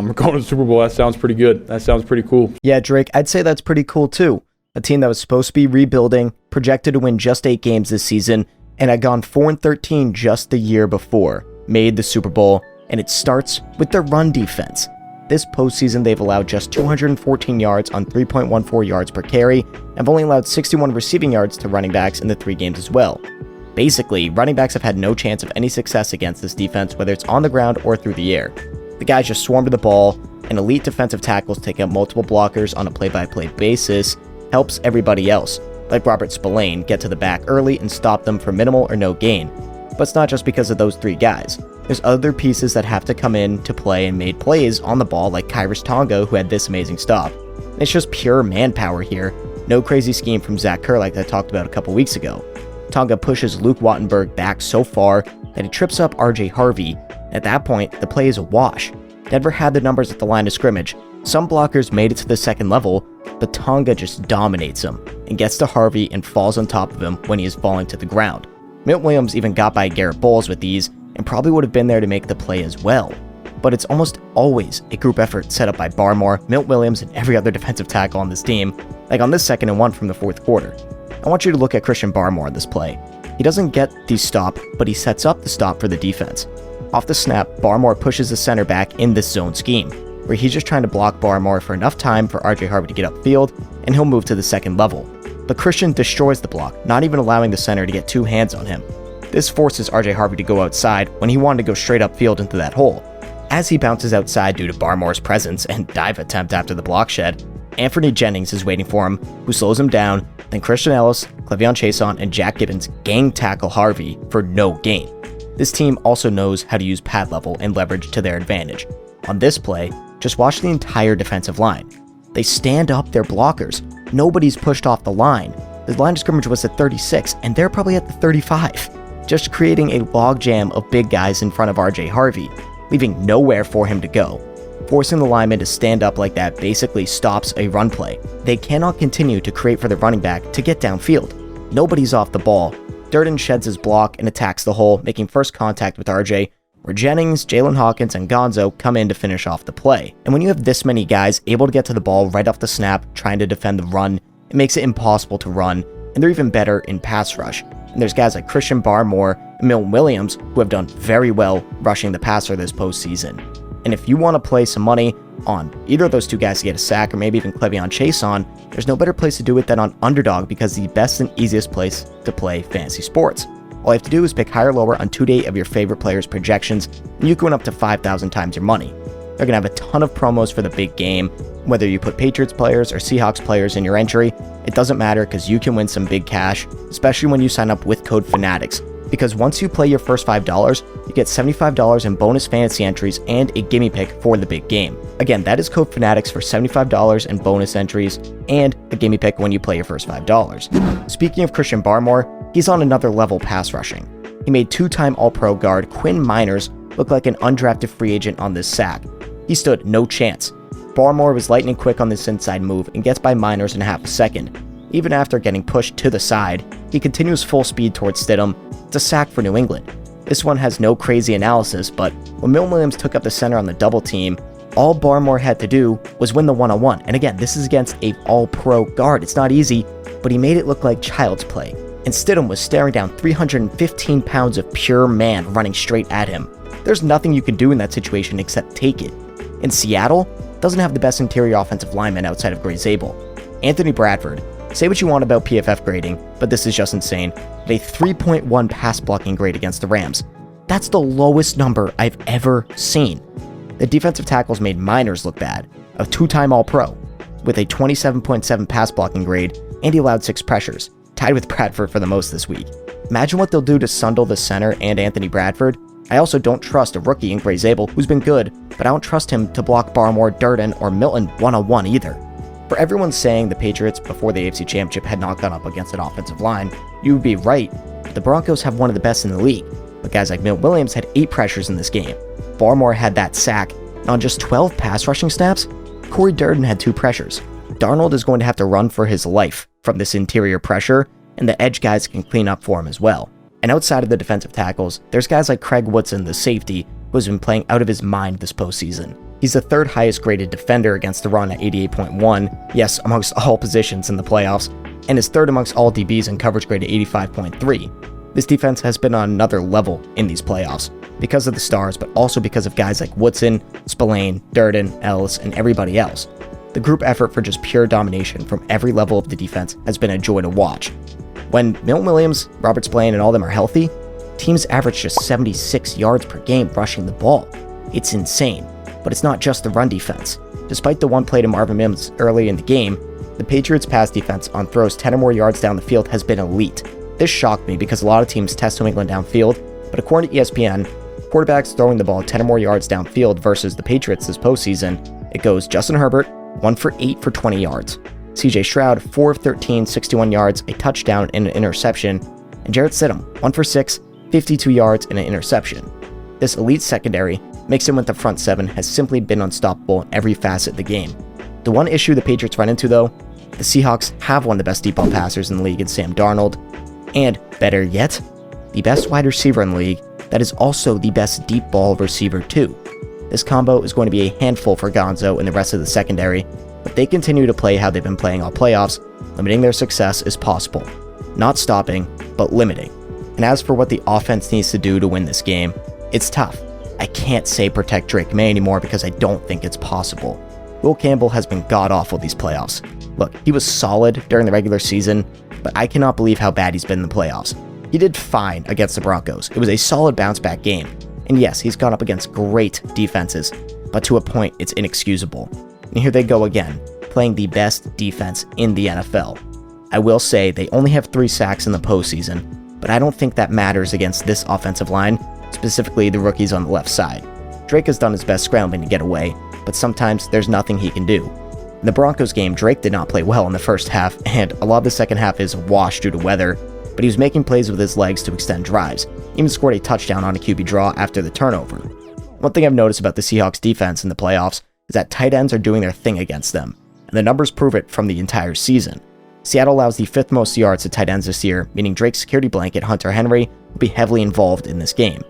We're going to the Super Bowl. That sounds pretty good. That sounds pretty cool. Yeah, Drake, I'd say that's pretty cool too. A team that was supposed to be rebuilding, projected to win just 8 games this season, and had gone 4-13 just the year before, made the Super Bowl, and it starts with their run defense. This postseason, they've allowed just 214 yards on 3.14 yards per carry, and have only allowed 61 receiving yards to running backs in the 3 games as well. Basically, running backs have had no chance of any success against this defense, whether it's on the ground or through the air. The guys just swarm to the ball, and elite defensive tackles take out multiple blockers on a play-by-play basis, helps everybody else, like Robert Spillane, get to the back early and stop them for minimal or no gain. But it's not just because of those 3 guys. There's other pieces that have to come in to play and made plays on the ball, like Khyiris Tonga, who had this amazing stop. It's just pure manpower here. No crazy scheme from Zach Kerr like I talked about a couple weeks ago. Tonga pushes Luke Wattenberg back so far that he trips up RJ Harvey. At that point, the play is a wash. Denver had the numbers at the line of scrimmage. Some blockers made it to the second level, but Tonga just dominates him and gets to Harvey and falls on top of him when he is falling to the ground. Milt Williams even got by Garrett Bowles with these and probably would have been there to make the play as well. But it's almost always a group effort set up by Barmore, Milt Williams, and every other defensive tackle on this team, like on this 2nd and 1 from the 4th quarter. I want you to look at Christian Barmore on this play. He doesn't get the stop, but he sets up the stop for the defense. Off the snap, Barmore pushes the center back in this zone scheme, where he's just trying to block Barmore for enough time for RJ Harvey to get upfield, and he'll move to the second level. But Christian destroys the block, not even allowing the center to get 2 hands on him. This forces RJ Harvey to go outside when he wanted to go straight upfield into that hole. As he bounces outside due to Barmore's presence and dive attempt after the block shed, Anthony Jennings is waiting for him, who slows him down. Then Christian Ellis, Clevion Chason, and Jack Gibbons gang tackle Harvey for no gain. This team also knows how to use pad level and leverage to their advantage. On this play, just watch the entire defensive line. They stand up their blockers. Nobody's pushed off the line. The line of scrimmage was at 36, and they're probably at the 35. Just creating a logjam of big guys in front of RJ Harvey, leaving nowhere for him to go. Forcing the lineman to stand up like that basically stops a run play. They cannot continue to create for the running back to get downfield. Nobody's off the ball. Durden sheds his block and attacks the hole, making first contact with RJ, where Jennings, Jalen Hawkins, and Gonzo come in to finish off the play. And when you have this many guys able to get to the ball right off the snap, trying to defend the run, it makes it impossible to run, and they're even better in pass rush. And there's guys like Christian Barmore and Milt Williams who have done very well rushing the passer this postseason. And if you want to play some money on either of those 2 guys to get a sack, or maybe even Clevion Chason, there's no better place to do it than on Underdog, because it's the best and easiest place to play fantasy sports. All you have to do is pick higher or lower on 2 of your favorite players' projections, and you can win up to 5,000 times your money. They're going to have a ton of promos for the big game. Whether you put Patriots players or Seahawks players in your entry, it doesn't matter, because you can win some big cash, especially when you sign up with code Fanatics. Because once you play your first $5, you get $75 in bonus fantasy entries and a gimme pick for the big game. Again, that is code Fanatics for $75 in bonus entries and a gimme pick when you play your first $5. Speaking of Christian Barmore, he's on another level pass rushing. He made 2-time All-Pro guard Quinn Miners look like an undrafted free agent on this sack. He stood no chance. Barmore was lightning quick on this inside move and gets by Miners in half a second. Even after getting pushed to the side, he continues full speed towards Stidham. It's a sack for New England. This one has no crazy analysis, but when Milt Williams took up the center on the double team, all Barmore had to do was win the one-on-one. And again, this is against a all-pro guard. It's not easy, but he made it look like child's play. And Stidham was staring down 315 pounds of pure man running straight at him. There's nothing you can do in that situation except take it. And Seattle doesn't have the best interior offensive lineman outside of Gray Zabel. Anthony Bradford, say what you want about PFF grading, but this is just insane. Had a 3.1 pass blocking grade against the Rams. That's the lowest number I've ever seen. The defensive tackles made Miners look bad, a 2-time All-Pro, with a 27.7 pass blocking grade, and he allowed 6 pressures, tied with Bradford for the most this week. Imagine what they'll do to Sundle the center and Anthony Bradford. I also don't trust a rookie in Gray Zabel, who's been good, but I don't trust him to block Barmore, Durden, or Milton one-on-one either. For everyone saying the Patriots before the AFC Championship had not gone up against an offensive line, you would be right. The Broncos have one of the best in the league, but guys like Milt Williams had 8 pressures in this game. Barmore had that sack, and on just 12 pass rushing snaps, Corey Durden had 2 pressures. Darnold is going to have to run for his life from this interior pressure, and the edge guys can clean up for him as well. And outside of the defensive tackles, there's guys like Craig Woodson, the safety, who has been playing out of his mind this postseason. He's the third highest graded defender against the run at 88.1, yes, amongst all positions in the playoffs, and is third amongst all DBs in coverage grade at 85.3. This defense has been on another level in these playoffs because of the stars, but also because of guys like Woodson, Spillane, Durden, Ellis, and everybody else. The group effort for just pure domination from every level of the defense has been a joy to watch. When Milton Williams, Robert Spillane, and all them are healthy, teams average just 76 yards per game rushing the ball. It's insane, but it's not just the run defense. Despite the one play to Marvin Mims early in the game, the Patriots' pass defense on throws 10 or more yards down the field has been elite. This shocked me because a lot of teams test New England downfield, but according to ESPN, quarterbacks throwing the ball 10 or more yards downfield versus the Patriots this postseason, it goes Justin Herbert, 1 for 8 for 20 yards. CJ Stroud, 4 of 13, 61 yards, a touchdown and an interception. And Jarrett Stidham, 1 for 6, 52 yards and an interception. This elite secondary, mixed in with the front seven, has simply been unstoppable in every facet of the game. The one issue the Patriots run into though, the Seahawks have one of the best deep ball passers in the league in Sam Darnold, and better yet, the best wide receiver in the league that is also the best deep ball receiver too. This combo is going to be a handful for Gonzo and the rest of the secondary, but they continue to play how they've been playing all playoffs, limiting their success as possible. Not stopping, but limiting. And as for what the offense needs to do to win this game, it's tough. I can't say protect Drake Maye anymore because I don't think it's possible. Will Campbell has been god-awful these playoffs. Look, he was solid during the regular season, but I cannot believe how bad he's been in the playoffs. He did fine against the Broncos. It was a solid bounce-back game. And yes, he's gone up against great defenses, but to a point, it's inexcusable. And here they go again, playing the best defense in the NFL. I will say they only have 3 sacks in the postseason, but I don't think that matters against this offensive line, specifically the rookies on the left side. Drake has done his best scrambling to get away, but sometimes there's nothing he can do. In the Broncos game, Drake did not play well in the first half, and a lot of the second half is wash due to weather, but he was making plays with his legs to extend drives, even scored a touchdown on a QB draw after the turnover. One thing I've noticed about the Seahawks defense in the playoffs is that tight ends are doing their thing against them, and the numbers prove it from the entire season. Seattle allows the 5th most yards to tight ends this year, meaning Drake's security blanket, Hunter Henry, will be heavily involved in this game.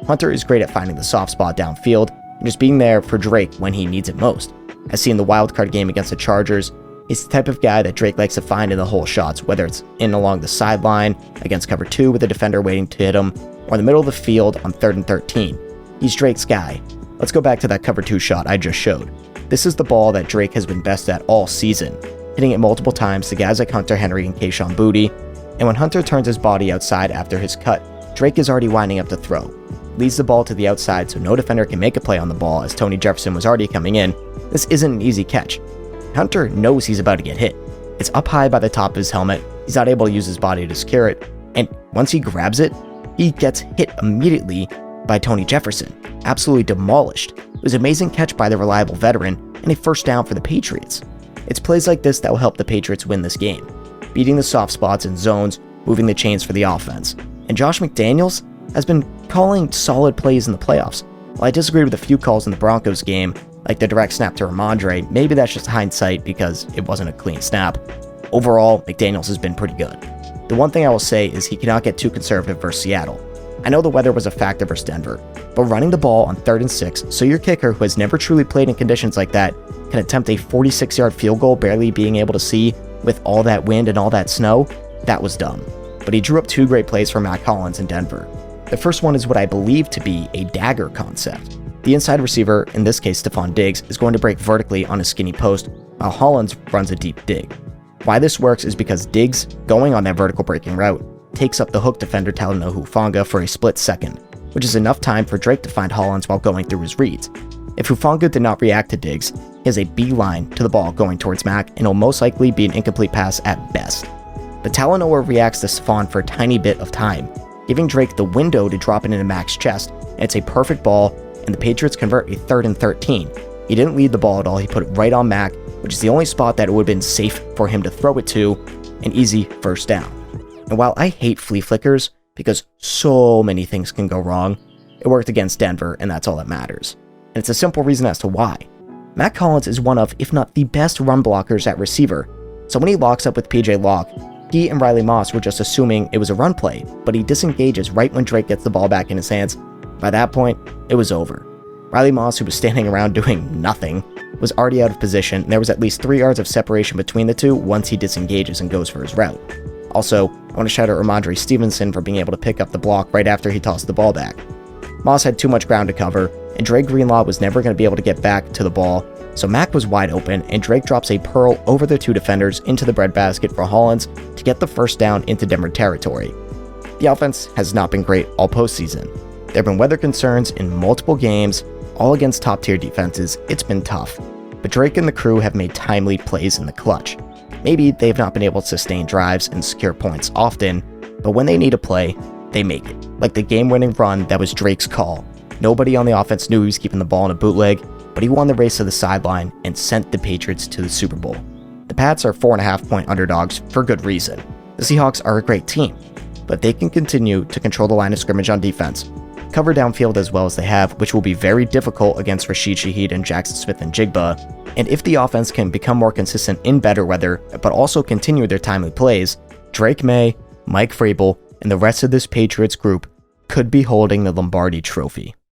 Hunter is great at finding the soft spot downfield and just being there for Drake when he needs it most. As seen in the wildcard game against the Chargers, he's the type of guy that Drake likes to find in the hole shots, whether it's in along the sideline, against cover 2 with a defender waiting to hit him, or in the middle of the field on 3rd and 13. He's Drake's guy. Let's go back to that cover 2 shot I just showed. This is the ball that Drake has been best at all season, hitting it multiple times to guys like Hunter Henry and Kayshon Boutte, and when Hunter turns his body outside after his cut, Drake is already winding up to throw. Leads the ball to the outside so no defender can make a play on the ball as Tony Jefferson was already coming in. This isn't an easy catch. Hunter knows he's about to get hit. It's up high by the top of his helmet, he's not able to use his body to secure it, and once he grabs it, he gets hit immediately by Tony Jefferson, absolutely demolished. It was an amazing catch by the reliable veteran, and a first down for the Patriots. It's plays like this that will help the Patriots win this game, beating the soft spots and zones, moving the chains for the offense. And Josh McDaniels has been calling solid plays in the playoffs. While I disagreed with a few calls in the Broncos game, like the direct snap to Ramondre, maybe that's just hindsight because it wasn't a clean snap. Overall, McDaniels has been pretty good. The one thing I will say is he cannot get too conservative versus Seattle. I know the weather was a factor versus Denver, but running the ball on 3rd and 6, so your kicker, who has never truly played in conditions like that, can attempt a 46-yard field goal barely being able to see with all that wind and all that snow, that was dumb. But he drew up 2 great plays for Matt Collins in Denver. The first one is what I believe to be a dagger concept. The inside receiver, in this case Stephon Diggs, is going to break vertically on a skinny post, while Hollins runs a deep dig. Why this works is because Diggs, going on that vertical breaking route, takes up the hook defender Talanoa Hufanga for a split second, which is enough time for Drake to find Hollins while going through his reads. If Hufanga did not react to Diggs, he has a beeline to the ball going towards Mac, and will most likely be an incomplete pass at best. But Talanoa reacts to Stephon for a tiny bit of time, giving Drake the window to drop it into Mac's chest, and it's a perfect ball, and the Patriots convert a 3rd and 13. He didn't lead the ball at all, he put it right on Mac, which is the only spot that it would have been safe for him to throw it to, an easy first down. And while I hate flea flickers, because so many things can go wrong, it worked against Denver, and that's all that matters. And it's a simple reason as to why. Matt Collins is one of, if not the best run blockers at receiver, so when he locks up with PJ Locke, he and Riley Moss were just assuming it was a run play, but he disengages right when Drake gets the ball back in his hands. By that point, it was over. Riley Moss, who was standing around doing nothing, was already out of position, and there was at least 3 yards of separation between the two once he disengages and goes for his route. Also, I want to shout out Ramondre Stevenson for being able to pick up the block right after he tossed the ball back. Moss had too much ground to cover, and Drake Greenlaw was never going to be able to get back to the ball, so Mac was wide open, and Drake drops a pearl over the 2 defenders into the breadbasket for Hollins to get the first down into Denver territory. The offense has not been great all postseason. There have been weather concerns in multiple games, all against top-tier defenses. It's been tough, but Drake and the crew have made timely plays in the clutch. Maybe they've not been able to sustain drives and secure points often, but when they need a play, they make it. Like the game-winning run that was Drake's call. Nobody on the offense knew he was keeping the ball in a bootleg, but he won the race to the sideline and sent the Patriots to the Super Bowl. The Pats are 4.5-point underdogs for good reason. The Seahawks are a great team, but they can continue to control the line of scrimmage on defense, cover downfield as well as they have, which will be very difficult against Rashid Shaheed and Jackson Smith and Jigba. And if the offense can become more consistent in better weather, but also continue their timely plays, Drake Maye, Mike Vrabel, and the rest of this Patriots group could be holding the Lombardi Trophy.